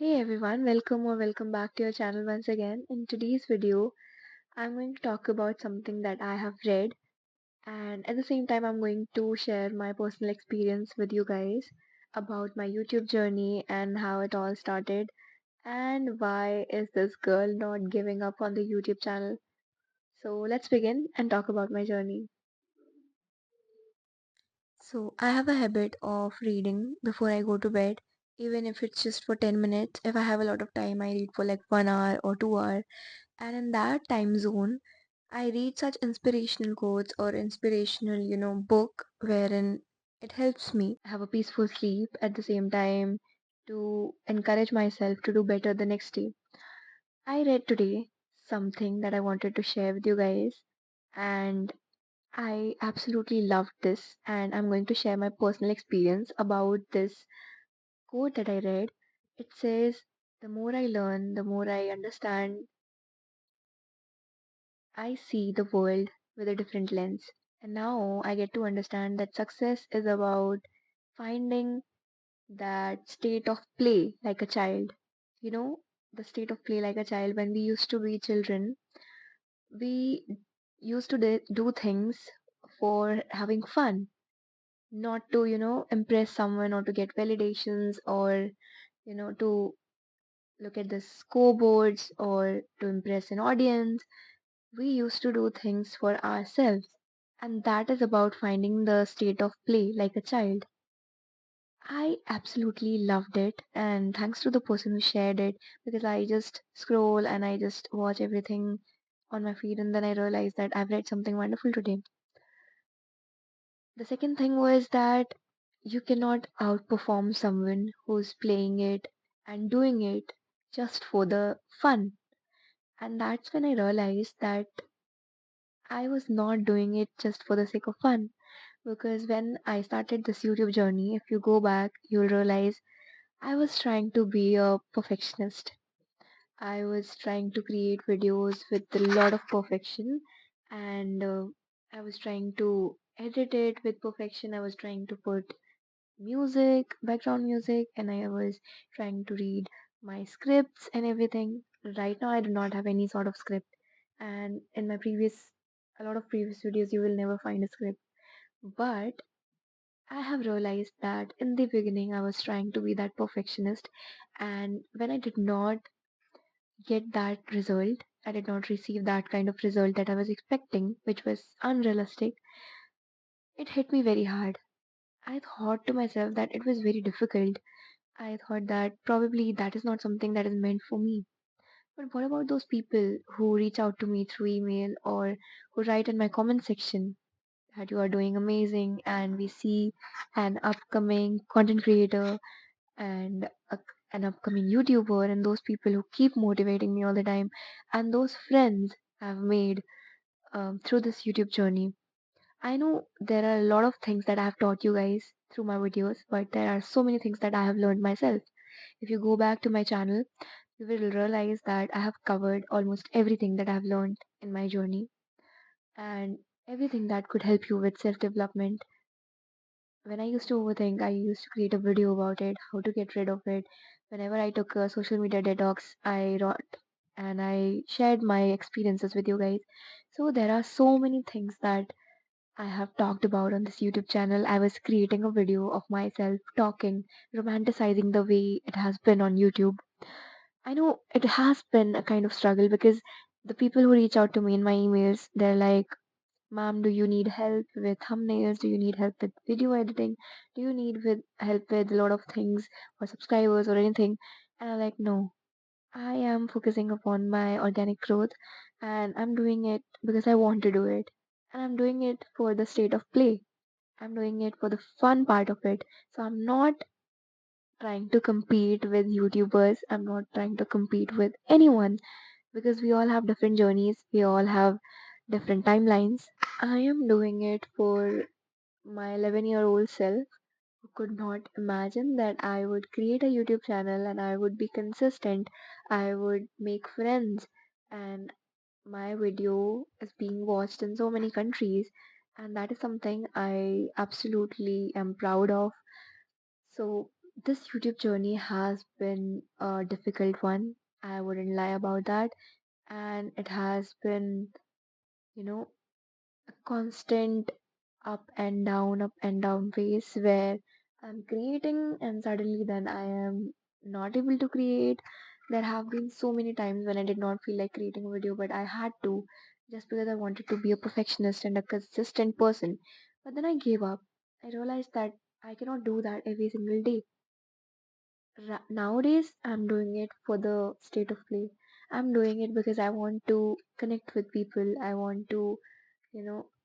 Hey everyone, welcome or welcome back to your channel once again. In today's video, I'm going to talk about something that I have read, and at the same time, I'm going to share my personal experience with you guys about my YouTube journey and how it all started, and why is this girl not giving up on the YouTube channel. So let's begin and talk about my journey. So, I have a habit of reading before I go to bed, even if it's just for 10 minutes. If I have a lot of time, I read for like 1 hour or 2 hours. And in that time zone, I read such inspirational quotes or inspirational, book wherein it helps me have a peaceful sleep at the same time to encourage myself to do better the next day. I read today something that I wanted to share with you guys, and I absolutely loved this, and I'm going to share my personal experience about this quote that I read. It says, "The more I learn, the more I understand, I see the world with a different lens. And now I get to understand that success is about finding that state of play like a child. You know, the state of play like a child. When we used to be children, we used to do things for having fun, not to, impress someone or to get validations or, to look at the scoreboards or to impress an audience. We used to do things for ourselves, and that is about finding the state of play like a child. I absolutely loved it, and thanks to the person who shared it, because I just scroll and I just watch everything on my feed, and then I realized that I've read something wonderful today. The second thing was that you cannot outperform someone who's playing it and doing it just for the fun. And that's when I realized that I was not doing it just for the sake of fun. Because when I started this YouTube journey, if you go back, you'll realize I was trying to be a perfectionist. I was trying to create videos with a lot of perfection, and I was trying to edit it with perfection. I was trying to put music, background music, and I was trying to read my scripts and everything. Right now, I do not have any sort of script, and in my a lot of previous videos, you will never find a script. But I have realized that in the beginning, I was trying to be that perfectionist, and when I did not get that result, I did not receive that kind of result that I was expecting, which was unrealistic. It hit me very hard. I thought to myself that it was very difficult. I thought that probably that is not something that is meant for me. But what about those people who reach out to me through email or who write in my comment section that you are doing amazing and we see an upcoming content creator and an upcoming YouTuber and those people who keep motivating me all the time and those friends I've made through this YouTube journey. I know there are a lot of things that I have taught you guys through my videos, but there are so many things that I have learned myself. If you go back to my channel, you will realize that I have covered almost everything that I've learned in my journey and everything that could help you with self development. When I used to overthink, I used to create a video about it, how to get rid of it. Whenever I took a social media detox, I wrote and I shared my experiences with you guys. So there are so many things that I have talked about on this YouTube channel. I was creating a video of myself talking, romanticizing the way it has been on YouTube. I know it has been a kind of struggle because the people who reach out to me in my emails, they're like, "Ma'am, do you need help with thumbnails? Do you need help with video editing? Do you need with help with a lot of things or subscribers or anything?" And I'm like, "No, I am focusing upon my organic growth and I'm doing it because I want to do it. And I'm doing it for the state of play. I'm doing it for the fun part of it. So I'm not trying to compete with YouTubers. I'm not trying to compete with anyone because we all have different journeys. We all have different timelines. I am doing it for my 11-year-old self who could not imagine that I would create a YouTube channel and I would be consistent. I would make friends and my video is being watched in so many countries, and that is something I absolutely am proud of. So This YouTube journey has been a difficult one. I wouldn't lie about that. And it has been, you know, a constant up and down phase where I'm creating and suddenly then I am not able to create. There have been so many times when I did not feel like creating a video, but I had to just because I wanted to be a perfectionist and a consistent person. But then I gave up. I realized that I cannot do that every single day. Nowadays, I'm doing it for the state of play. I'm doing it because I want to connect with people. I want to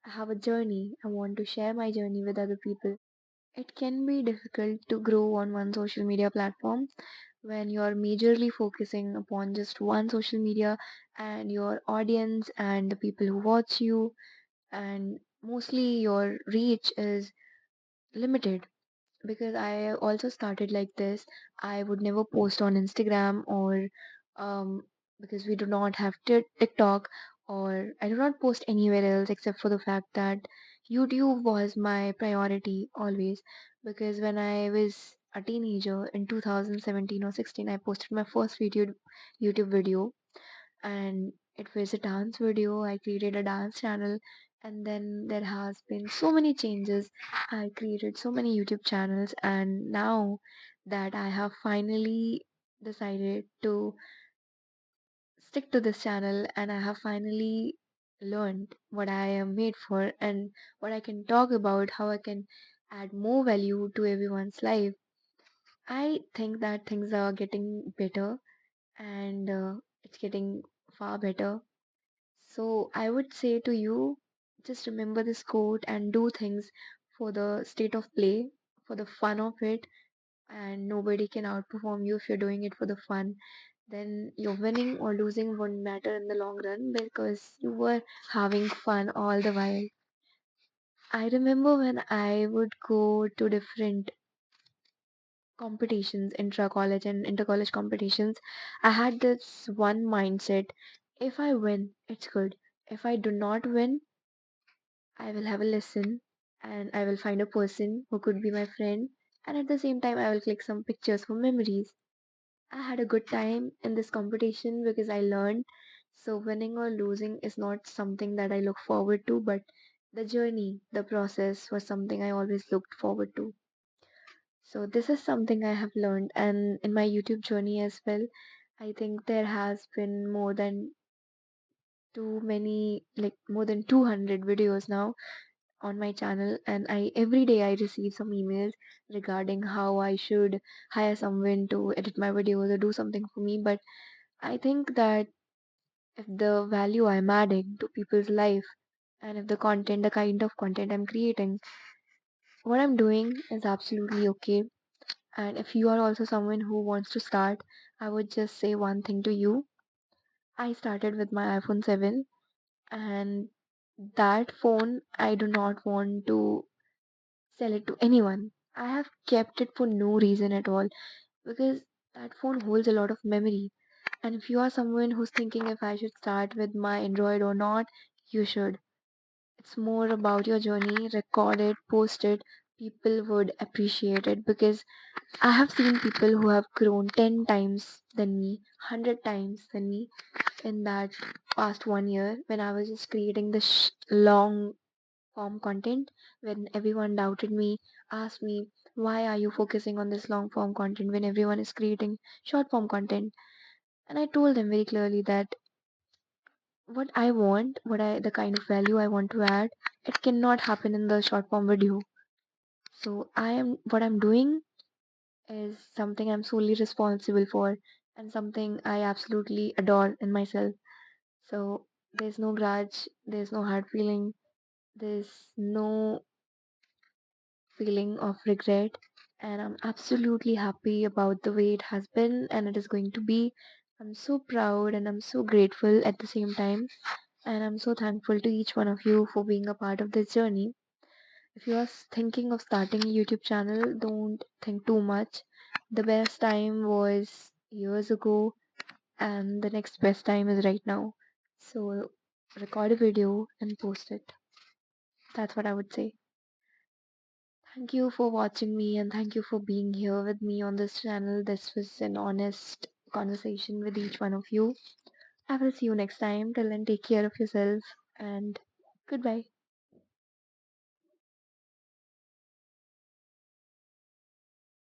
have a journey. I want to share my journey with other people. It can be difficult to grow on one social media platform when you're majorly focusing upon just one social media and your audience and the people who watch you, and mostly your reach is limited. Because I also started like this. I would never post on Instagram or um, because we do not have TikTok, or I do not post anywhere else except for the fact that YouTube was my priority always. Because when I was a teenager in 2017 or 16, I posted my first YouTube video, and it was a dance video. I created a dance channel, and then there has been so many changes. I created so many YouTube channels, and now that I have finally decided to stick to this channel and I have finally learned what I am made for and what I can talk about, how I can add more value to everyone's life. I think that things are getting better, and it's getting far better. So I would say to you, just remember this quote and do things for the state of play, for the fun of it, and nobody can outperform you if you're doing it for the fun. Then your winning or losing won't matter in the long run because you were having fun all the while. I remember when I would go to different competitions, intra college and inter college competitions, I had this one mindset: if I win, it's good. If I do not win, I will have a lesson and I will find a person who could be my friend, and at the same time, I will click some pictures for memories. I had a good time in this competition because I learned. So, winning or losing is not something that I look forward to, but the journey, the process was something I always looked forward to. So, this is something I have learned, and in my YouTube journey as well, I think there has been more than too many, like more than 200 videos now on my channel, and I every day I receive some emails regarding how I should hire someone to edit my videos or do something for me. But I think that if the value I'm adding to people's life, and if the content, the kind of content I'm creating, what I'm doing is absolutely okay. And if you are also someone who wants to start, I would just say one thing to you. I started with my iPhone 7, and that phone I do not want to sell it to anyone. I have kept it for no reason at all because that phone holds a lot of memory. And if you are someone who's thinking if I should start with my Android or not, you should. It's more about your journey. Record it, post it. People would appreciate it because I have seen people who have grown 10 times than me, 100 times than me in that past 1 year when I was just creating the long form content. When everyone doubted me, asked me, why are you focusing on this long form content when everyone is creating short form content? And I told them very clearly that what I want, the kind of value I want to add, it cannot happen in the short form video. So what I'm doing is something I'm solely responsible for and something I absolutely adore in myself. So there's no grudge, there's no hard feeling, there's no feeling of regret, and I'm absolutely happy about the way it has been and it is going to be. I'm so proud and I'm so grateful at the same time, and I'm so thankful to each one of you for being a part of this journey. If you are thinking of starting a YouTube channel, don't think too much. The best time was years ago, and the next best time is right now. So, record a video and post it. That's what I would say. Thank you for watching me and thank you for being here with me on this channel. This was an honest conversation with each one of you. I will see you next time. Till then, take care of yourself and goodbye.